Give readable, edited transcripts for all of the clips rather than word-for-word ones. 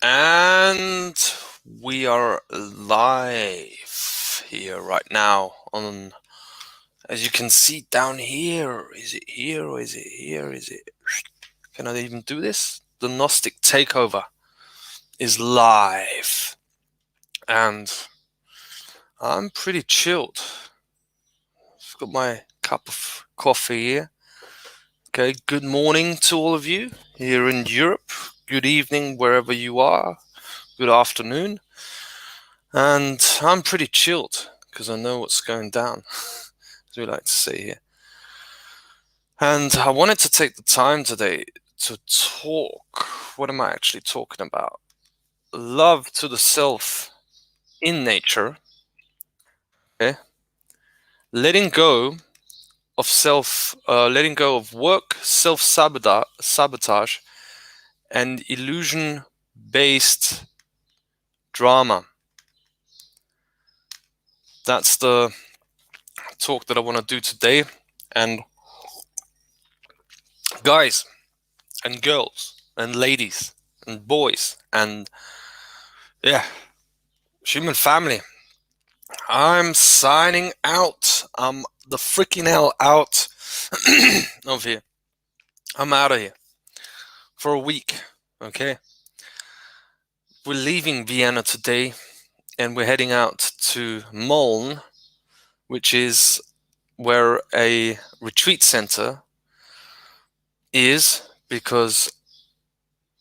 And we are live here right now on, as you can see down here. Is it here or is it here? Is it? Can I even do this? The Gnostic Takeover is live. And I'm pretty chilled. I've got my cup of coffee here. Okay, good morning to all of you here in Europe. Good evening wherever you are. Good afternoon. And I'm pretty chilled because I know what's going down, as we like to say here. And I wanted to take the time today to talk. What am I actually talking about? Love to the self in nature. Okay. Letting go of letting go of work, sabotage, and illusion-based drama. That's the talk that I want to do today. And guys and girls and ladies and boys and human family, I'm signing out. I'm the freaking hell out of here. I'm out of here for a week. Okay, we're leaving Vienna today and we're heading out to Muln, which is where a retreat center is, because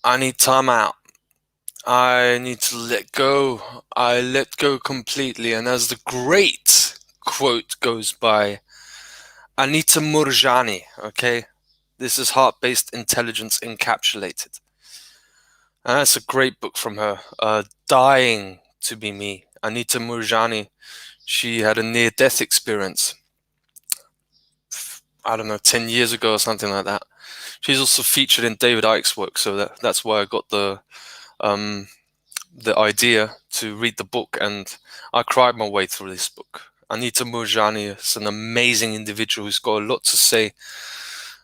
I need time out. I need to let go. I let go completely. And as the great quote goes by Anita Moorjani, okay? This is Heart-Based Intelligence Encapsulated. And that's a great book from her. Dying to be Me. Anita Moorjani, she had a near-death experience, I don't know, 10 years ago or something like that. She's also featured in David Icke's work, so that's why I got the idea to read the book, and I cried my way through this book. Anita Moorjani is an amazing individual who's got a lot to say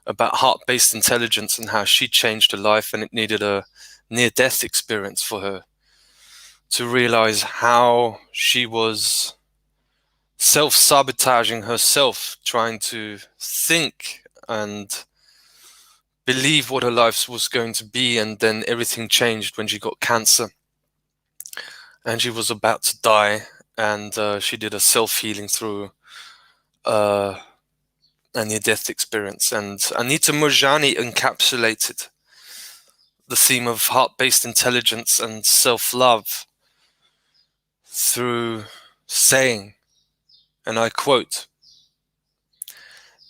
about heart-based intelligence and how she changed her life, and it needed a near-death experience for her to realize how she was self-sabotaging herself, trying to think and believe what her life was going to be, and then everything changed when she got cancer. And she was about to die, and she did a self-healing through a near-death experience. And Anita Moorjani encapsulated the theme of heart-based intelligence and self-love through saying, and I quote,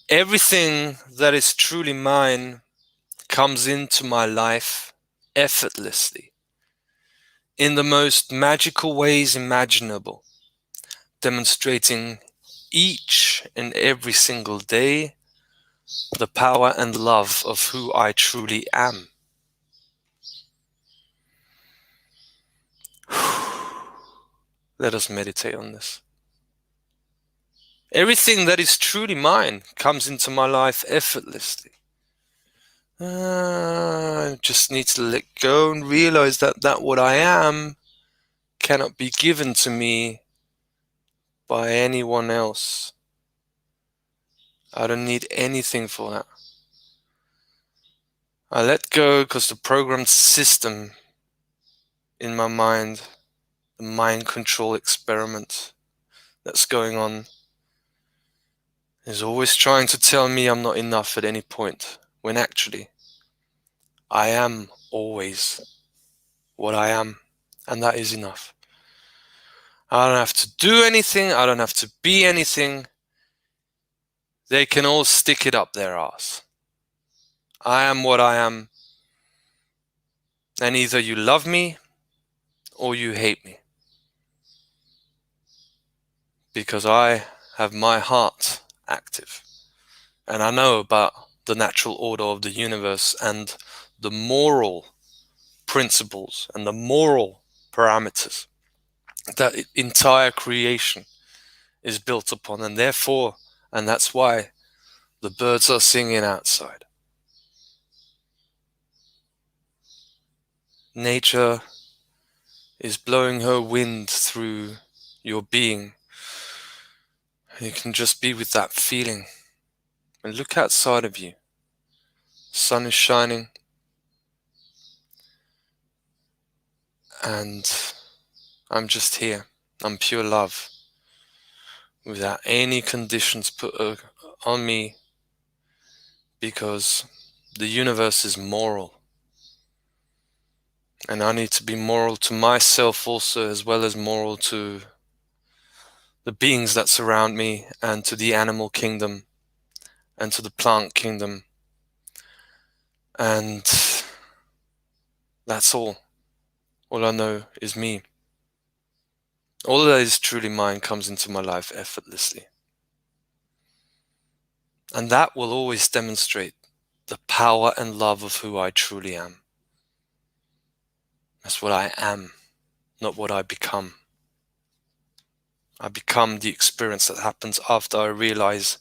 "Everything that is truly mine comes into my life effortlessly, in the most magical ways imaginable, demonstrating each and every single day the power and love of who I truly am." Let us meditate on this. Everything that is truly mine comes into my life effortlessly. I just need to let go and realize that what I am cannot be given to me by anyone else. I don't need anything for that. I let go because the programmed system in my mind, the mind control experiment that's going on, is always trying to tell me I'm not enough at any point, when actually I am always what I am, and that is enough. I don't have to do anything. I don't have to be anything. They can all stick it up their ass. I am what I am, and either you love me or you hate me, because I have my heart active, and I know about the natural order of the universe and the moral principles and the moral parameters that entire creation is built upon, and therefore, and that's why the birds are singing outside. Nature is blowing her wind through your being. You can just be with that feeling. And look outside of you. Sun is shining. And I'm just here. I'm pure love. Without any conditions put on me. Because the universe is moral. And I need to be moral to myself also, as well as moral to the beings that surround me, and to the animal kingdom, and to the plant kingdom. And that's all. All I know is me. All that is truly mine comes into my life effortlessly. And that will always demonstrate the power and love of who I truly am. That's what I am, not what I become. I become the experience that happens after I realize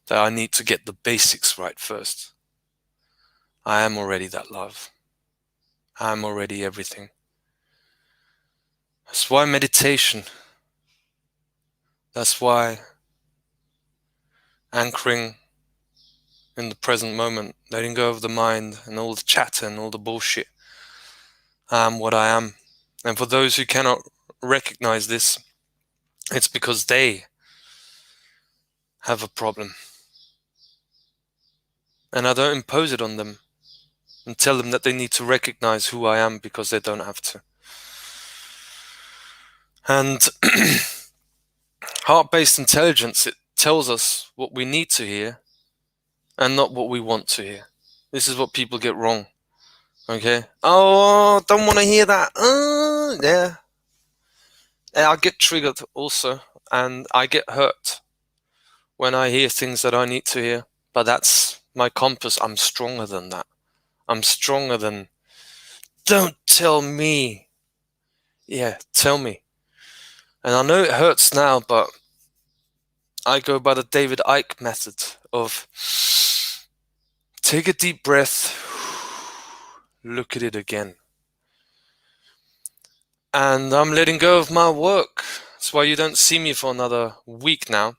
that I need to get the basics right first. I am already that love. I am already everything. That's why meditation, that's why anchoring in the present moment, letting go of the mind and all the chatter and all the bullshit. I am what I am. And for those who cannot recognize this, it's because they have a problem. And I don't impose it on them and tell them that they need to recognize who I am, because they don't have to. And heart-based intelligence, it tells us what we need to hear and not what we want to hear. This is what people get wrong. Okay? Oh, don't want to hear that. Yeah. I get triggered also, and I get hurt when I hear things that I need to hear. But that's my compass. I'm stronger than that. I'm stronger than, don't tell me. Yeah, tell me. And I know it hurts now, but I go by the David Icke method of take a deep breath, look at it again. And I'm letting go of my work. That's why you don't see me for another week now.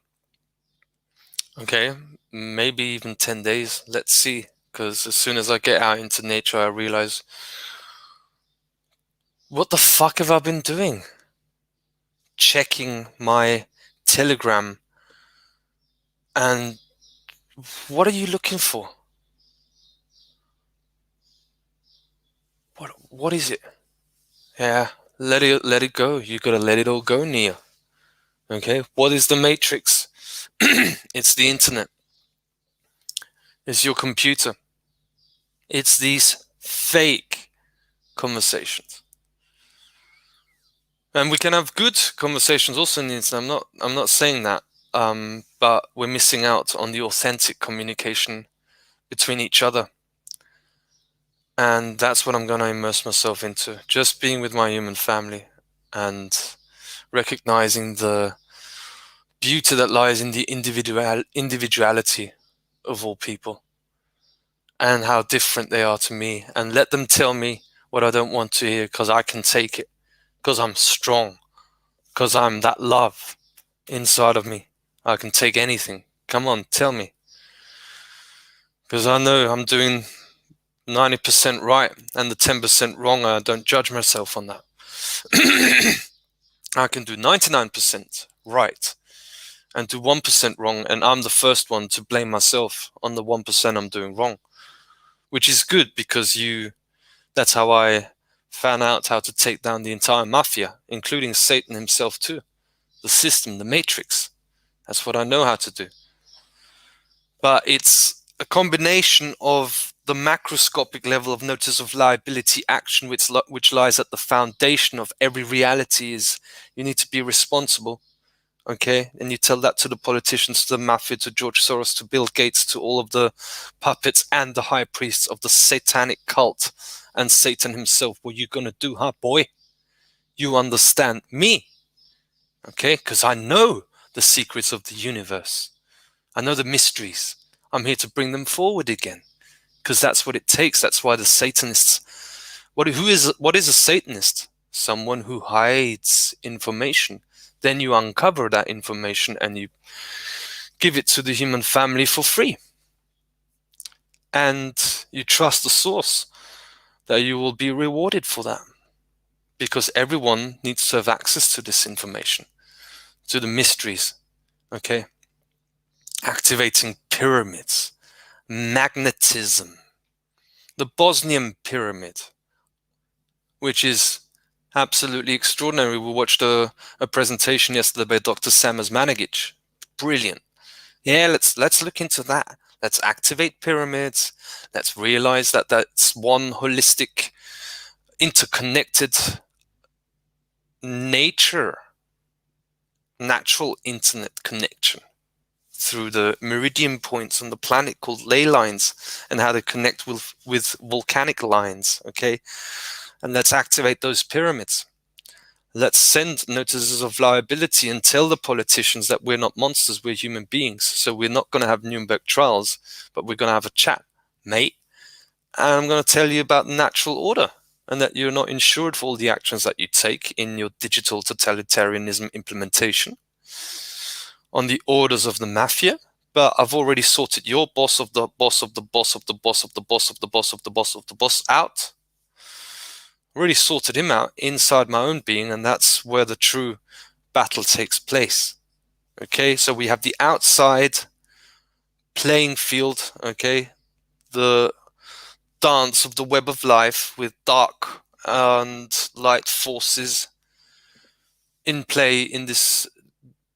Okay, maybe even 10 days. Let's see. Because as soon as I get out into nature, I realize, what the fuck have I been doing? Checking my Telegram. And what are you looking for? What is it? Yeah, let it go. You gotta let it all go, Nia. Okay, what is the matrix? It's the internet. It's your computer. It's these fake conversations. And we can have good conversations also in the internet. I'm not saying that. But we're missing out on the authentic communication between each other. And that's what I'm going to immerse myself into. Just being with my human family and recognizing the beauty that lies in the individuality of all people and how different they are to me, and let them tell me what I don't want to hear, because I can take it, because I'm strong, because I'm that love inside of me. I can take anything. Come on, tell me. Because I know I'm doing 90% right, and the 10% wrong, I don't judge myself on that. I can do 99% right and do 1% wrong, and I'm the first one to blame myself on the 1% I'm doing wrong, which is good, because that's how I found out how to take down the entire mafia, including Satan himself too. The system, the matrix. That's what I know how to do. But it's a combination of the macroscopic level of notice of liability action, which lies at the foundation of every reality, is you need to be responsible. Okay, and you tell that to the politicians, to the mafia, to George Soros, to Bill Gates, to all of the puppets and the high priests of the satanic cult and Satan himself. What you gonna do, huh, boy? You understand me, okay? Because I know the secrets of the universe. I know the mysteries. I'm here to bring them forward again, because that's what it takes. That's why the Satanists. What is a Satanist? someone who hides information. Then you uncover that information and you give it to the human family for free. And you trust the source that you will be rewarded for that. Because everyone needs to have access to this information, to the mysteries, okay? Activating pyramids, magnetism, the Bosnian pyramid, which is absolutely extraordinary. We watched a presentation yesterday by Dr. Sam Osmanagic. Brilliant. Yeah, let's look into that. Let's activate pyramids. Let's realize that that's one holistic, interconnected natural internet connection through the meridian points on the planet called ley lines, and how they connect with volcanic lines, okay? And let's activate those pyramids. Let's send notices of liability and tell the politicians that we're not monsters, we're human beings. So we're not going to have Nuremberg trials, but we're going to have a chat, mate. And I'm going to tell you about natural order, and that you're not insured for all the actions that you take in your digital totalitarianism implementation on the orders of the mafia. But I've already sorted your boss of the boss of the boss of the boss of the boss of the boss of the boss of the boss out. Already sorted him out inside my own being, and that's where the true battle takes place. Okay, so we have the outside playing field, okay, the dance of the web of life with dark and light forces in play in this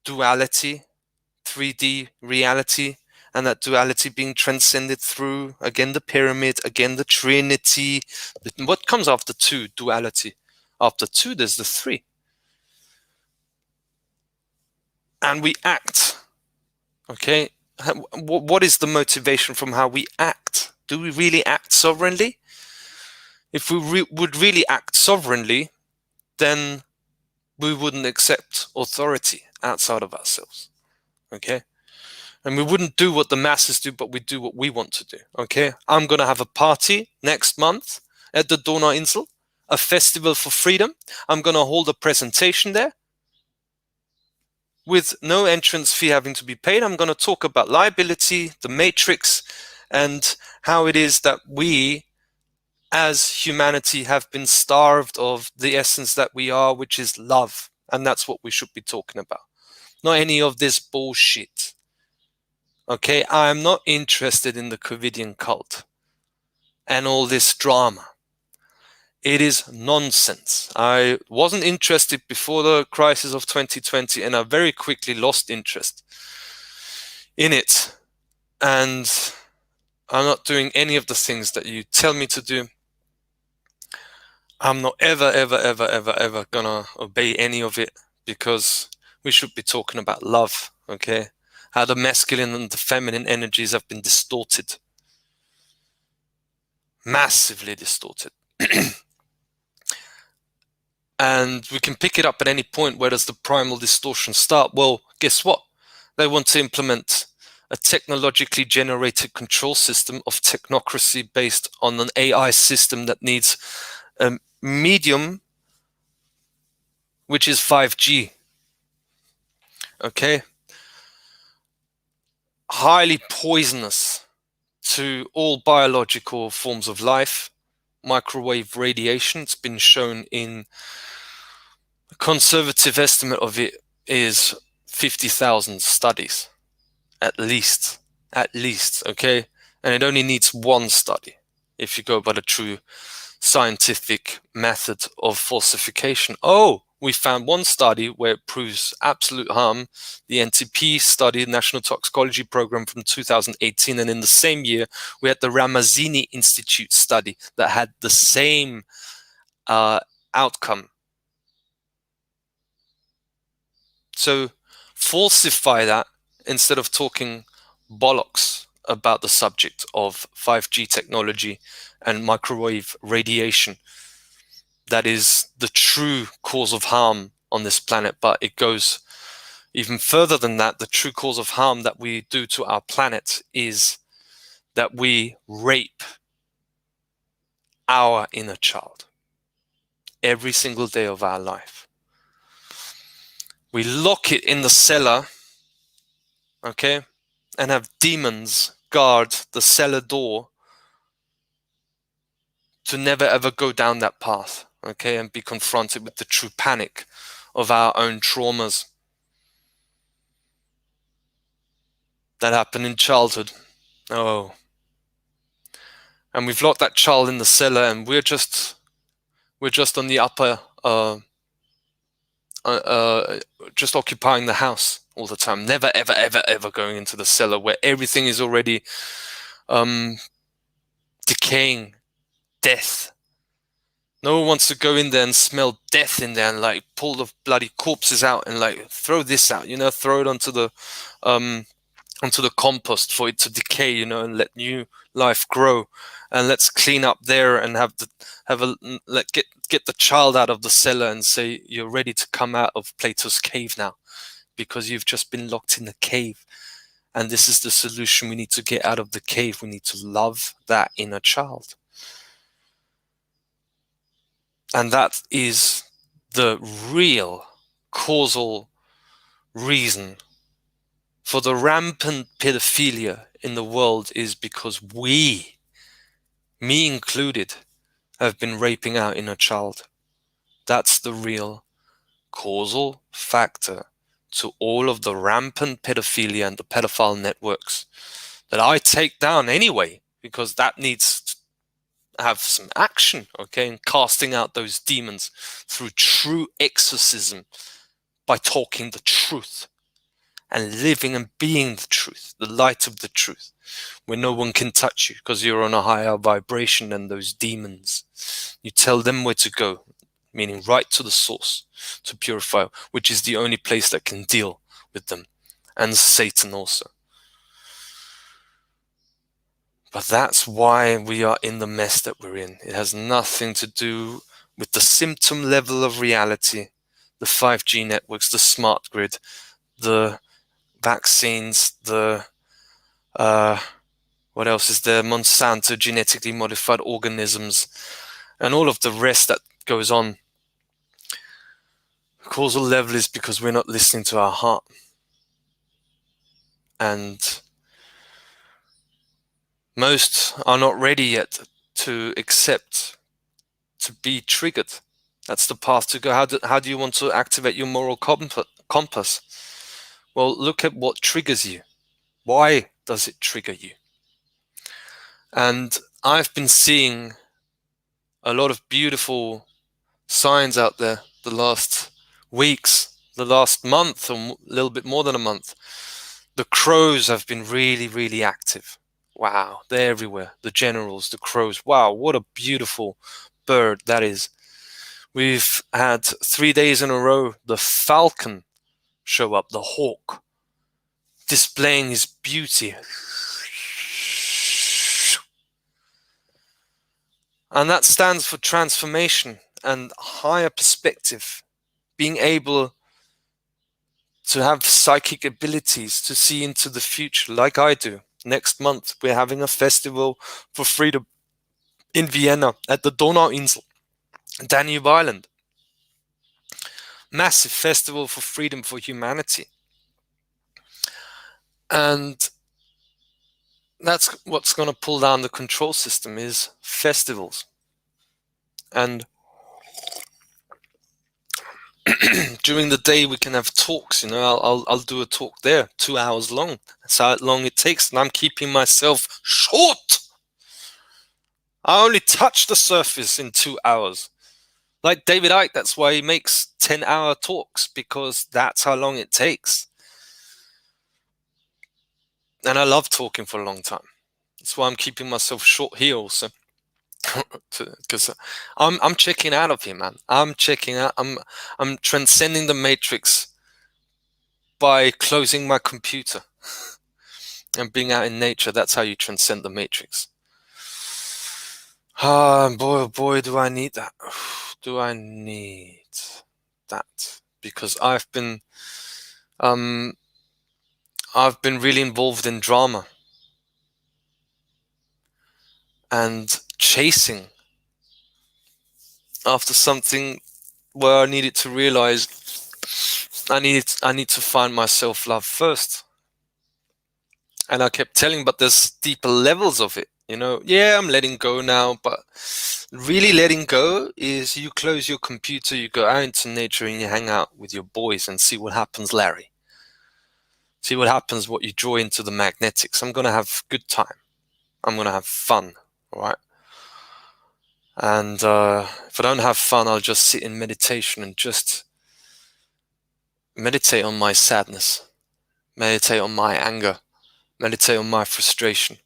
duality, 3D reality, and that duality being transcended through, again, the pyramid, again, the Trinity. What comes after two? Duality. After two, there's the three. And we act, okay? What is the motivation from how we act? Do we really act sovereignly? If we would really act sovereignly, then we wouldn't accept authority outside of ourselves, okay? And we wouldn't do what the masses do, but we do what we want to do, okay? I'm going to have a party next month at the Donauinsel, a festival for freedom. I'm going to hold a presentation there with no entrance fee having to be paid. I'm going to talk about liability, the matrix, and how it is that we, as humanity, have been starved of the essence that we are, which is love. And that's what we should be talking about. Not any of this bullshit. Okay, I am not interested in the Covidian cult and all this drama. It is nonsense. I wasn't interested before the crisis of 2020, and I very quickly lost interest in it. And I'm not doing any of the things that you tell me to do. I'm not ever gonna obey any of it, because we should be talking about love, okay? How the masculine and the feminine energies have been distorted. Massively distorted. And we can pick it up at any point. Where does the primal distortion start? Well, guess what? They want to implement a technologically generated control system of technocracy based on an AI system that needs a medium, which is 5G. Okay? Highly poisonous to all biological forms of life. Microwave radiation, it's been shown in a conservative estimate of it is 50,000 studies, at least, okay? And it only needs one study if you go by the true scientific method of falsification. Oh, we found one study where it proves absolute harm, the NTP study, National Toxicology Program from 2018, and in the same year, we had the Ramazzini Institute study that had the same outcome. So falsify that instead of talking bollocks about the subject of 5G technology and microwave radiation. That is the true cause of harm on this planet, but it goes even further than that. The true cause of harm that we do to our planet is that we rape our inner child. every single day of our life. We lock it in the cellar, okay, and have demons guard the cellar door to never ever go down that path, okay, and be confronted with the true panic of our own traumas that happen in childhood. Oh. And we've locked that child in the cellar, and we're just on the upper, just occupying the house all the time, never ever ever ever going into the cellar where everything is already decaying, death. No one wants to go in there and smell death in there and like pull the bloody corpses out and like throw this out, throw it onto the compost for it to decay, and let new life grow. And let's clean up there and get the child out of the cellar and say, you're ready to come out of Plato's cave now, because you've just been locked in the cave. And this is the solution. We need to get out of the cave. We need to love that inner child. And that is the real causal reason for the rampant pedophilia in the world, is because we, me included, have been raping our inner child. That's the real causal factor to all of the rampant pedophilia and the pedophile networks that I take down anyway, because that needs to have some action, okay, and casting out those demons through true exorcism by talking the truth and living and being the truth, the light of the truth, where no one can touch you because you're on a higher vibration than those demons. You tell them where to go, meaning right to the source, to purify, which is the only place that can deal with them, and Satan also. But that's why we are in the mess that we're in. It has nothing to do with the symptom level of reality, the 5G networks, the smart grid, the vaccines, the what else is there? Monsanto, genetically modified organisms, and all of the rest that goes on. The causal level is because we're not listening to our heart. And most are not ready yet to accept, to be triggered. That's the path to go. How do you want to activate your moral compass? Well, look at what triggers you. Why does it trigger you? And I've been seeing a lot of beautiful signs out there the last weeks, the last month, or a little bit more than a month. The crows have been really, really active. Wow, they're everywhere. The generals, the crows. Wow, what a beautiful bird that is. We've had 3 days in a row the falcon show up, the hawk, displaying his beauty. And that stands for transformation and higher perspective, being able to have psychic abilities to see into the future like I do. Next month, we're having a festival for freedom in Vienna at the Donauinsel, Danube Island. Massive festival for freedom, for humanity. And that's what's going to pull down the control system, is festivals. And during the day we can have talks, I'll do a talk there, 2 hours long. That's how long it takes, and I'm keeping myself short. I only touch the surface in 2 hours. Like David Icke, that's why he makes 10-hour talks, because that's how long it takes. And I love talking for a long time. That's why I'm keeping myself short here also. Because I'm checking out of here, man. I'm checking out. I'm transcending the matrix by closing my computer and being out in nature. That's how you transcend the matrix. Boy, oh boy, do I need that. Do I need that? Because I've been really involved in drama and chasing after something where I needed to realize I need to find my self-love first. And I kept telling, but there's deeper levels of it. Yeah, I'm letting go now, but really letting go is you close your computer, you go out into nature, and you hang out with your boys and see what happens, Larry. See what happens, what you draw into the magnetics. I'm going to have good time. I'm going to have fun, all right? And if I don't have fun, I'll just sit in meditation and just meditate on my sadness, meditate on my anger, meditate on my frustration.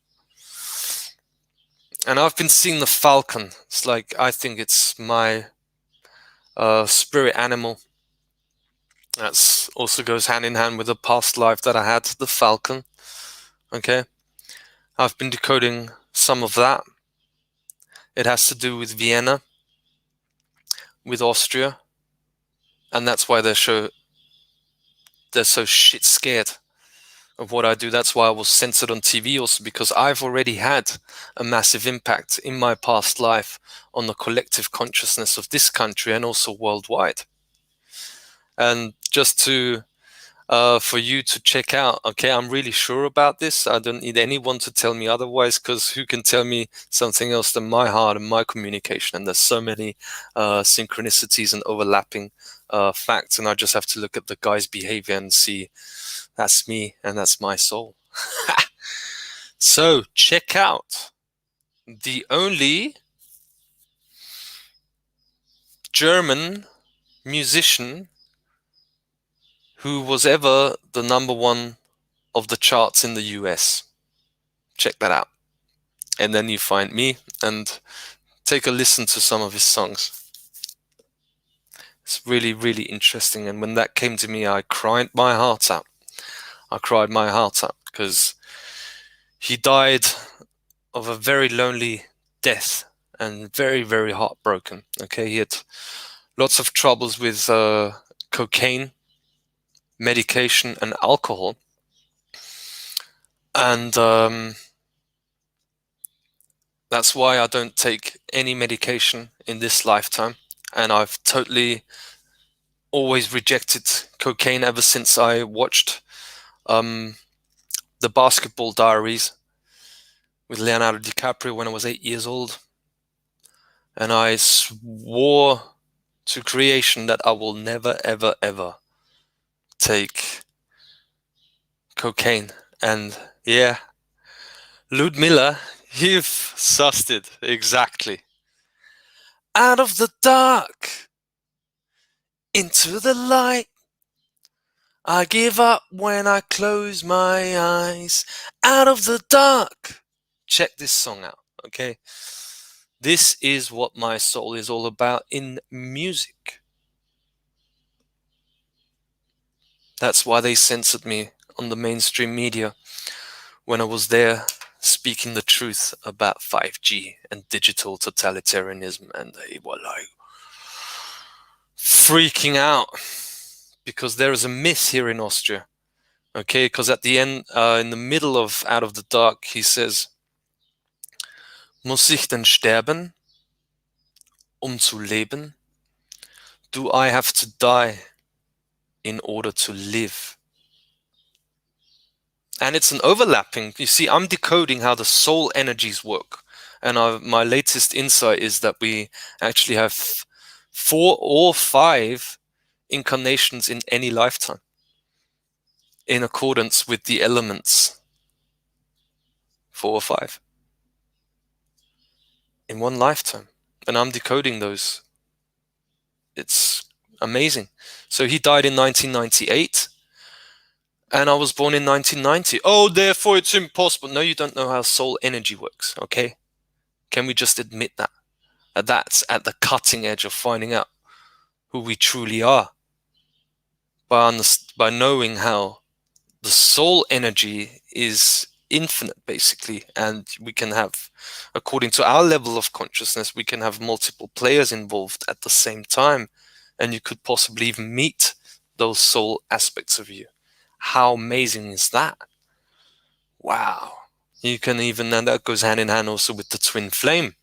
And I've been seeing the Falcon. It's like, I think it's my spirit animal. That also goes hand in hand with the past life that I had, the Falcon. Okay. I've been decoding some of that. It has to do with Vienna, with Austria. And that's why they're so shit scared of what I do. That's why I was censored on TV also, because I've already had a massive impact in my past life on the collective consciousness of this country and also worldwide. And just to for you to check out, okay, I'm really sure about this. I don't need anyone to tell me otherwise, because who can tell me something else than my heart and my communication? And there's so many synchronicities and overlapping facts, and I just have to look at the guy's behavior and see that's me and that's my soul. So check out the only German musician who was ever the number one of the charts in the US. Check that out. And then you find me and take a listen to some of his songs. It's really, really interesting. And when that came to me, I cried my heart out. Because he died of a very lonely death and very, very heartbroken. Okay, he had lots of troubles with cocaine, medication, and alcohol. And that's why I don't take any medication in this lifetime. And I've totally always rejected cocaine ever since I watched the Basketball Diaries with Leonardo DiCaprio when I was 8 years old. And I swore to creation that I will never, ever, ever take cocaine. And yeah, Ludmilla, you've sussed it exactly. Out of the dark, into the light, I give up when I close my eyes. Out of the dark. Check this song out, okay? This is what my soul is all about in music. That's why they censored me on the mainstream media when I was there speaking the truth about 5G and digital totalitarianism, and they were like freaking out because there is a myth here in Austria. Okay, because at the end, in the middle of Out of the Dark, he says, Muss ich denn sterben, zu leben? Do I have to die in order to live? And it's an overlapping. You see, I'm decoding how the soul energies work. And my latest insight is that we actually have 4 or 5 incarnations in any lifetime, in accordance with the elements. 4 or 5 in one lifetime. And I'm decoding those. It's amazing. So he died in 1998. And I was born in 1990. Oh, therefore it's impossible. No, you don't know how soul energy works, okay? Can we just admit that? That's at the cutting edge of finding out who we truly are. By knowing how the soul energy is infinite, basically. And we can have, according to our level of consciousness, we can have multiple players involved at the same time. And you could possibly even meet those soul aspects of you. How amazing is that? Wow. You can even, and that goes hand in hand also with the twin flame.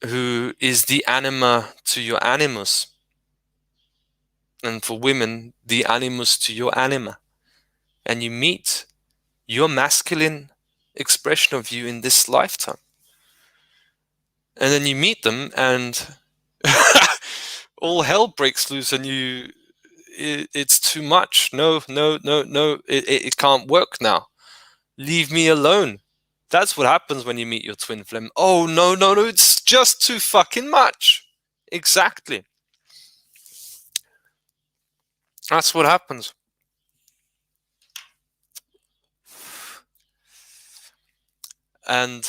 who is the anima to your animus, and for women, the animus to your anima. And you meet your masculine expression of you in this lifetime. And then you meet them, and all hell breaks loose, and it's too much. No, no, no, no, it can't work now. Leave me alone. That's what happens when you meet your twin flame. Oh, no, no, no, it's just too fucking much. Exactly. That's what happens. And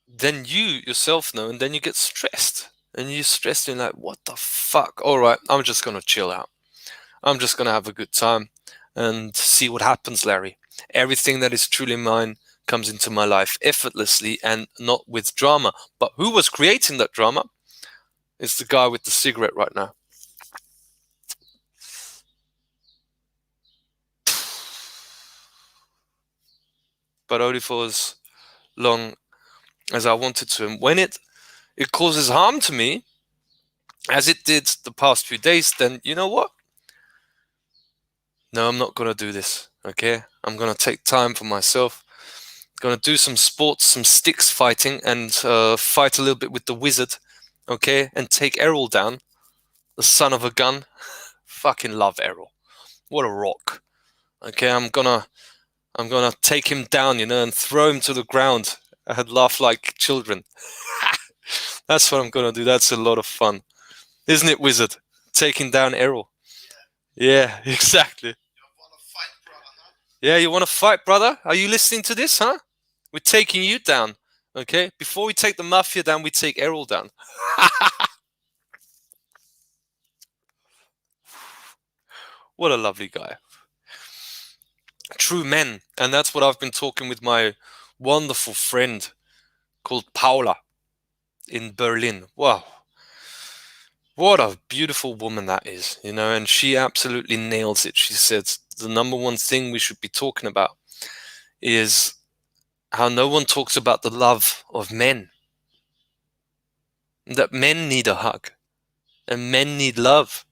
then you yourself know, and then you get stressed. And you're stressed, and you're like, what the fuck? All right, I'm just going to chill out. I'm just going to have a good time and see what happens, Larry. Everything that is truly mine comes into my life effortlessly and not with drama. But who was creating that drama? It's the guy with the cigarette right now. But only for as long as I wanted to. And when it causes harm to me, as it did the past few days, then you know what? No, I'm not going to do this, okay? I'm going to take time for myself. Going to do some sports, some sticks fighting, and fight a little bit with the wizard, okay? And take Errol down, the son of a gun. Fucking love Errol. What a rock. Okay, I'm gonna take him down, and throw him to the ground and laugh like children. That's what I'm gonna do. That's a lot of fun. Isn't it, wizard? Taking down Errol. Yeah, exactly. Yeah, you want to fight, brother? Are you listening to this, huh? We're taking you down, okay? Before we take the mafia down, we take Errol down. What a lovely guy. True men. And that's what I've been talking with my wonderful friend called Paula in Berlin. Wow. What a beautiful woman that is, and she absolutely nails it. She says the number one thing we should be talking about is how no one talks about the love of men. That men need a hug and men need love.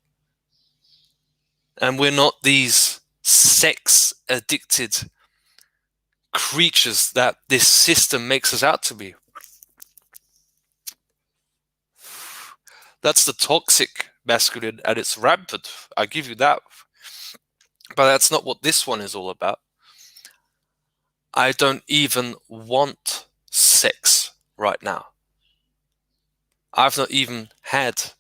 And we're not these sex addicted creatures that this system makes us out to be. That's the toxic masculine at its rampant. I give you that. But that's not what this one is all about. I don't even want sex right now. I've not even had,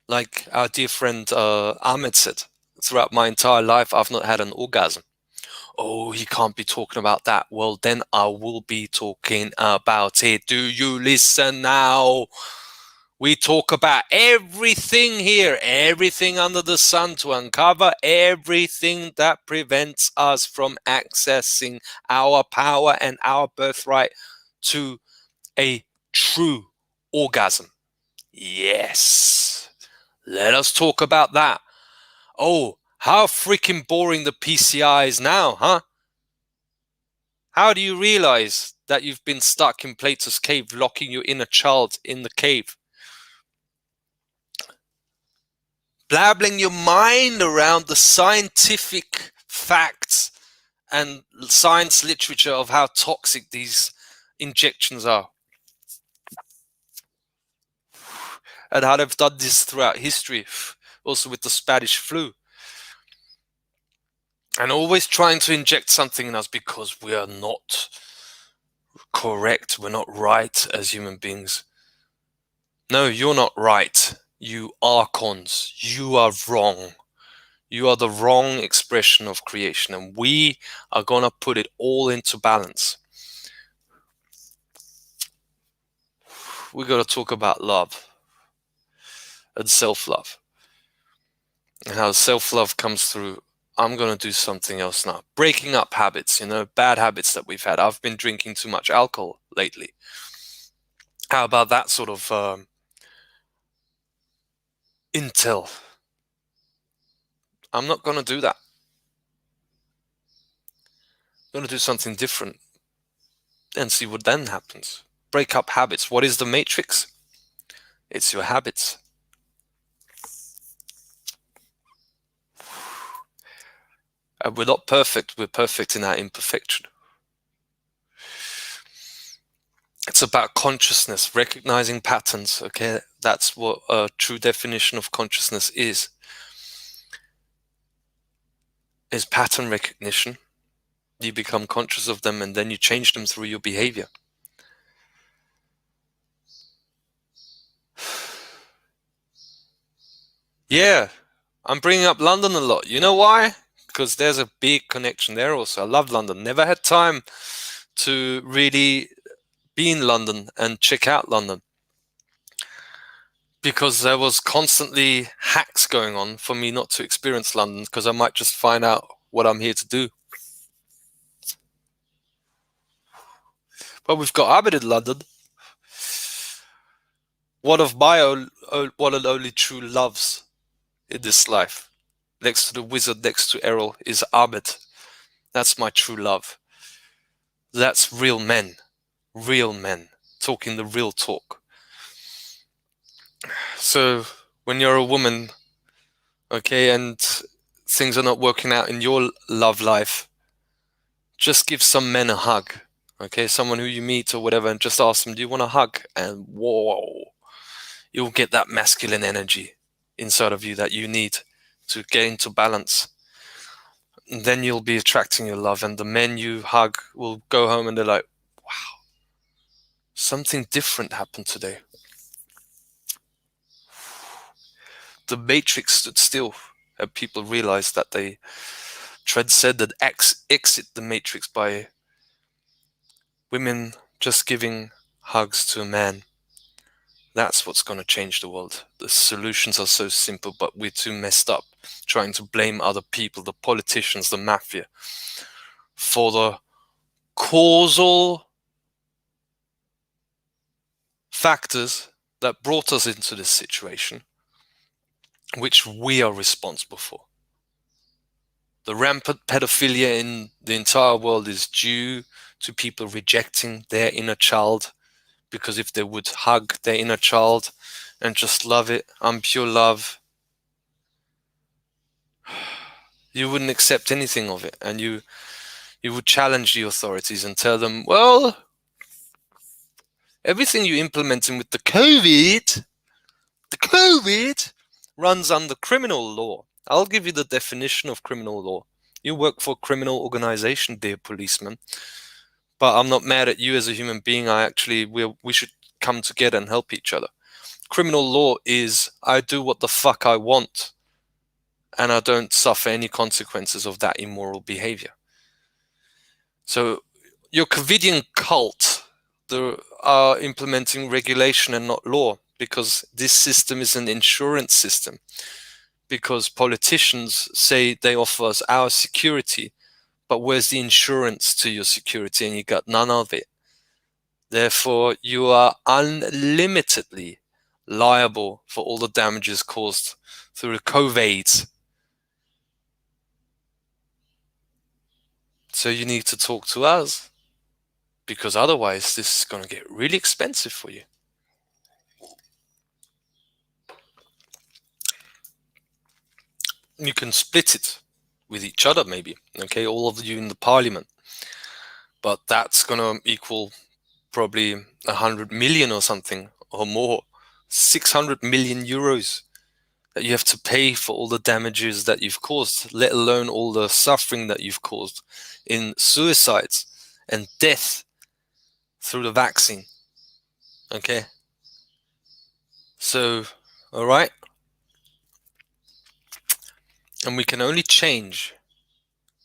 like our dear friend Ahmed said, throughout my entire life, I've not had an orgasm. Oh, he can't be talking about that. Well, then I will be talking about it. Do you listen now? We talk about everything here, everything under the sun, to uncover everything that prevents us from accessing our power and our birthright to a true orgasm. Yes. Let us talk about that. Oh, how freaking boring the PCI is now, huh? How do you realize that you've been stuck in Plato's cave, locking your inner child in the cave? Blabbling your mind around the scientific facts and science literature of how toxic these injections are. And how they've done this throughout history, also with the Spanish flu. And always trying to inject something in us because we are not correct, we're not right as human beings. No, you're not right. You archons, you are wrong. You are the wrong expression of creation, and we are going to put it all into balance. We got to talk about love and self-love, and how self-love comes through. I'm going to do something else now. Breaking up habits, bad habits that we've had. I've been drinking too much alcohol lately. How about that sort of intel? I'm not going to do that. I'm going to do something different and see what then happens. Break up habits. What is the matrix? It's your habits. And we're not perfect. We're perfect in our imperfection. It's about consciousness, recognizing patterns. Okay, that's what a true definition of consciousness is pattern recognition. You become conscious of them and then you change them through your behavior. Yeah, I'm bringing up London a lot. You know why? Because there's a big connection there also. I love London. Never had time to really be in London and check out London, because there was constantly hacks going on for me not to experience London, because I might just find out what I'm here to do. But we've got Abid in London. One of my one and only true loves in this life, next to the wizard, next to Errol, is Abid. That's my true love. That's real men talking the real talk. So when you're a woman, okay, and things are not working out in your love life, just give some men a hug, okay, someone who you meet or whatever, and just ask them, do you want a hug? And whoa, you'll get that masculine energy inside of you that you need to get into balance. And then you'll be attracting your love, and the men you hug will go home and they're like, wow, something different happened today. The matrix stood still, and people realized that they transcended, exit the matrix by women just giving hugs to a man. That's what's going to change the world. The solutions are so simple, but we're too messed up trying to blame other people, the politicians, the mafia, for the causal factors that brought us into this situation, which we are responsible for. The rampant pedophilia in the entire world is due to people rejecting their inner child, because if they would hug their inner child and just love it, I'm pure love, you wouldn't accept anything of it, and you would challenge the authorities and tell them, well, everything you're implementing with the COVID runs under criminal law. I'll give you the definition of criminal law. You work for a criminal organization, dear policeman, but I'm not mad at you as a human being. We should come together and help each other. Criminal law is, I do what the fuck I want, and I don't suffer any consequences of that immoral behavior. So your Covidian cult, they are implementing regulation and not law, because this system is an insurance system. Because politicians say they offer us our security, but where's the insurance to your security? And you got none of it. Therefore, you are unlimitedly liable for all the damages caused through the COVID. So you need to talk to us, because otherwise this is going to get really expensive for you. You can split it with each other, maybe, okay, all of you in the parliament, but that's going to equal probably 100 million or something, or more, 600 million euros that you have to pay for all the damages that you've caused, let alone all the suffering that you've caused in suicides and death through the vaccine. Okay, so, all right, and we can only change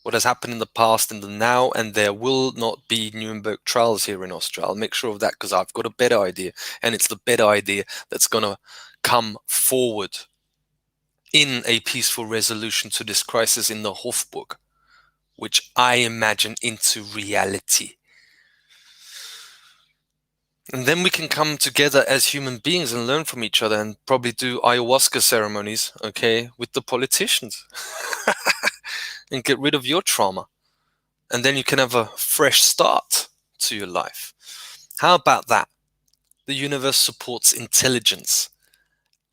what has happened in the past and the now, and there will not be Nuremberg trials here in Austria. I'll make sure of that, because I've got a better idea, and it's the better idea that's going to come forward in a peaceful resolution to this crisis in the Hofburg, which I imagine into reality. And then we can come together as human beings and learn from each other, and probably do ayahuasca ceremonies, okay, with the politicians and get rid of your trauma. And then you can have a fresh start to your life. How about that? The universe supports intelligence.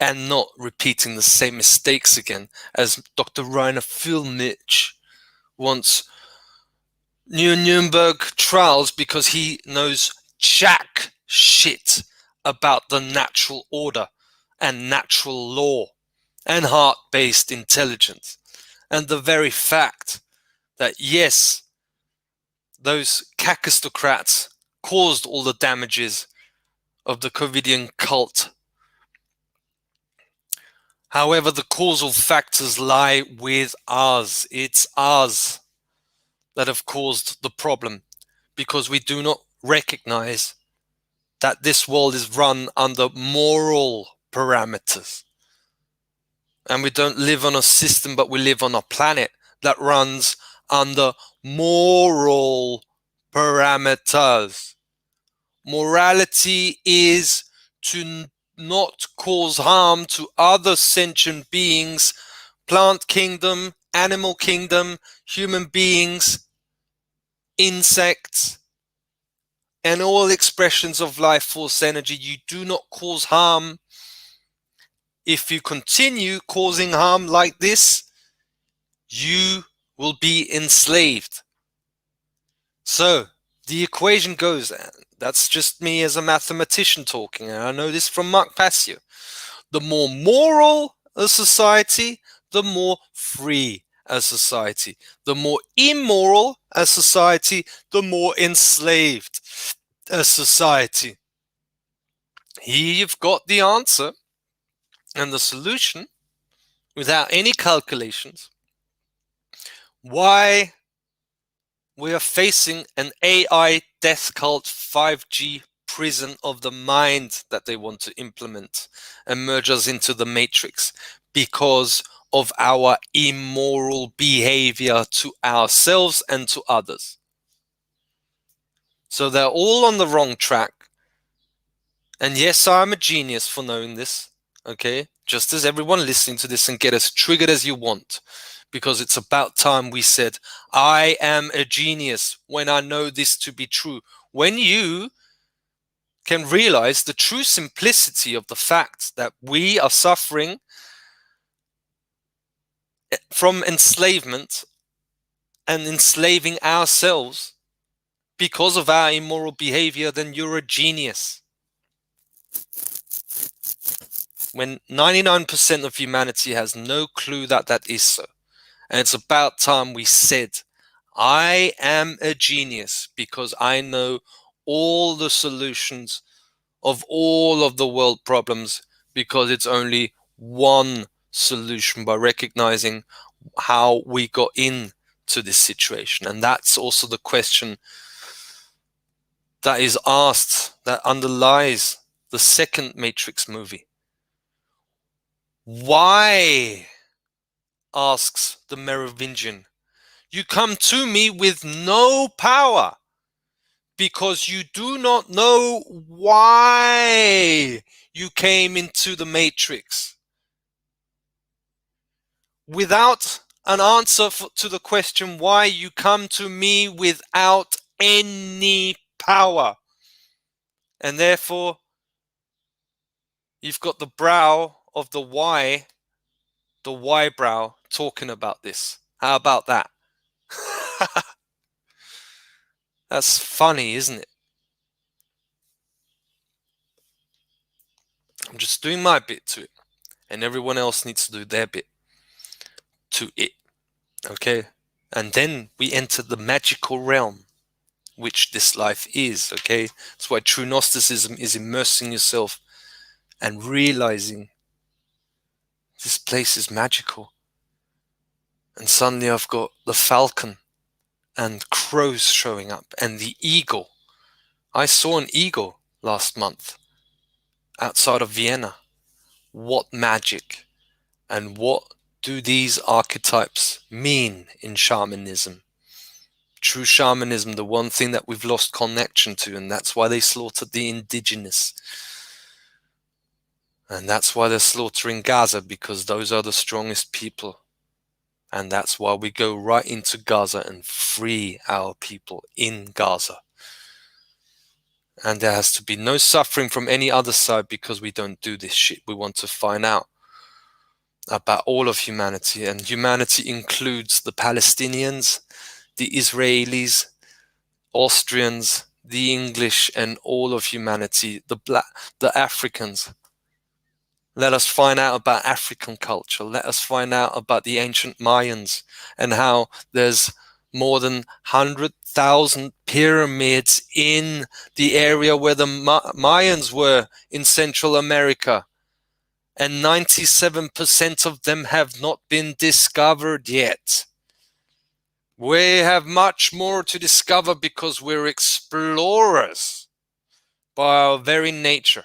and not repeating the same mistakes again, as Dr. Rainer Fulmich wants Nuremberg trials because he knows jack shit about the natural order and natural law and heart-based intelligence. And the very fact that, yes, those cacistocrats caused all the damages of the COVIDian cult. However, the causal factors lie with us. It's us that have caused the problem, because we do not recognize that this world is run under moral parameters. And we don't live on a system, but we live on a planet that runs under moral parameters. Morality is to not cause harm to other sentient beings, plant kingdom, animal kingdom, human beings, insects, and all expressions of life force energy. You do not cause harm. If you continue causing harm like this, you will be enslaved. So the equation goes, that's just me as a mathematician talking, and I know this from Mark Passio. The more moral a society, the more free a society. The more immoral a society, the more enslaved a society. Here you've got the answer and the solution without any calculations. Why we are facing an AI death cult 5G prison of the mind that they want to implement and merge us into the matrix, because of our immoral behavior to ourselves and to others. So they're all on the wrong track. And yes, I'm a genius for knowing this, okay? Just as everyone listening to this, and get as triggered as you want, because it's about time we said, I am a genius when I know this to be true. When you can realize the true simplicity of the fact that we are suffering from enslavement and enslaving ourselves because of our immoral behavior, then you're a genius. When 99% of humanity has no clue that that is so. And it's about time we said, I am a genius because I know all the solutions of all of the world problems, because it's only one solution, by recognizing how we got into this situation. And that's also the question that is asked, that underlies the second Matrix movie. Why, asks the Merovingian, you come to me with no power, because you do not know why you came into the Matrix. Without an answer to the question why you come to me without any power. And therefore, you've got the brow of the Y brow, talking about this. How about that? That's funny, isn't it? I'm just doing my bit to it, and everyone else needs to do their bit to it. Okay? And then we enter the magical realm, which this life is. Okay? That's why true Gnosticism is immersing yourself and realizing this place is magical. And suddenly I've got the falcon and crows showing up, and the eagle. I saw an eagle last month outside of Vienna. What magic! And what do these archetypes mean in shamanism? True shamanism, the one thing that we've lost connection to, and that's why they slaughtered the indigenous. And that's why they're slaughtering Gaza, because those are the strongest people. And that's why we go right into Gaza and free our people in Gaza. And there has to be no suffering from any other side, because we don't do this shit. We want to find out about all of humanity, and humanity includes the Palestinians, the Israelis, Austrians, the English, and all of humanity, the Africans. Let us find out about African culture. Let us find out about the ancient Mayans, and how there's more than 100,000 pyramids in the area where the Mayans were in Central America. And 97% of them have not been discovered yet. We have much more to discover, because we're explorers by our very nature.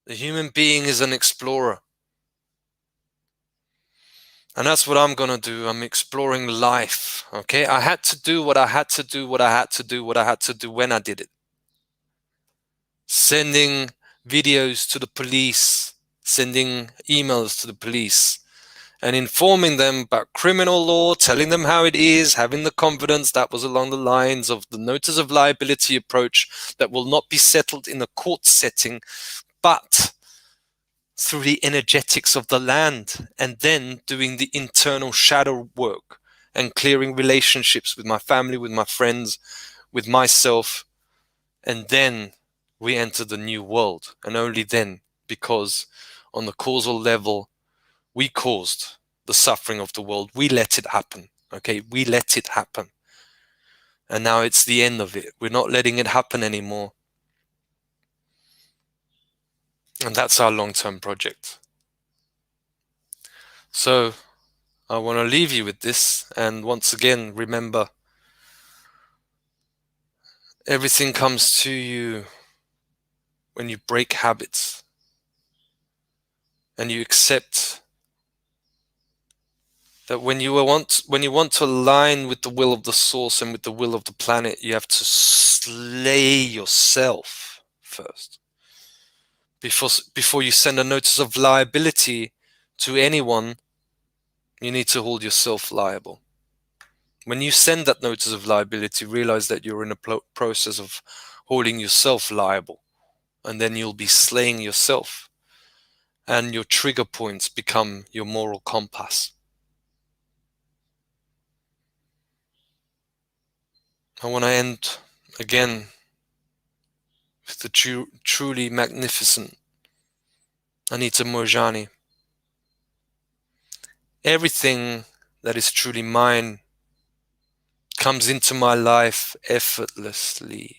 The human being is an explorer. And that's what I'm gonna do. I'm exploring life, okay? I had to do what I had to do, what I had to do, what I had to do when I did it. Sending videos to the police, sending emails to the police, and informing them about criminal law, telling them how it is, having the confidence. That was along the lines of the notice of liability approach that will not be settled in a court setting, but through the energetics of the land, and then doing the internal shadow work and clearing relationships with my family, with my friends, with myself. And then we enter the new world, and only then, because on the causal level, we caused the suffering of the world. We let it happen. Okay, we let it happen. And now it's the end of it. We're not letting it happen anymore. And that's our long-term project. So I want to leave you with this. And once again, remember, everything comes to you when you break habits and you accept that when you want to align with the will of the source and with the will of the planet, you have to slay yourself first. Before you send a notice of liability to anyone, you need to hold yourself liable. When you send that notice of liability, realize that you're in a process of holding yourself liable, and then you'll be slaying yourself, and your trigger points become your moral compass. I want to end again with the truly magnificent Anita Moorjani. Everything that is truly mine comes into my life effortlessly,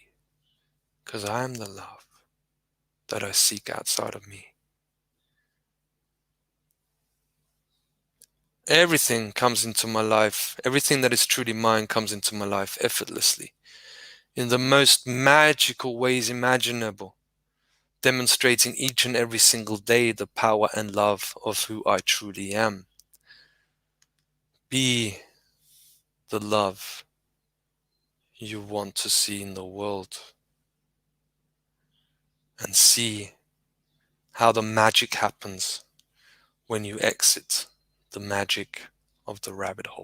because I am the love that I seek outside of me. Everything comes into my life, everything that is truly mine comes into my life effortlessly, in the most magical ways imaginable, demonstrating each and every single day the power and love of who I truly am. Be the love you want to see in the world, and see how the magic happens when you exit the magic of the rabbit hole.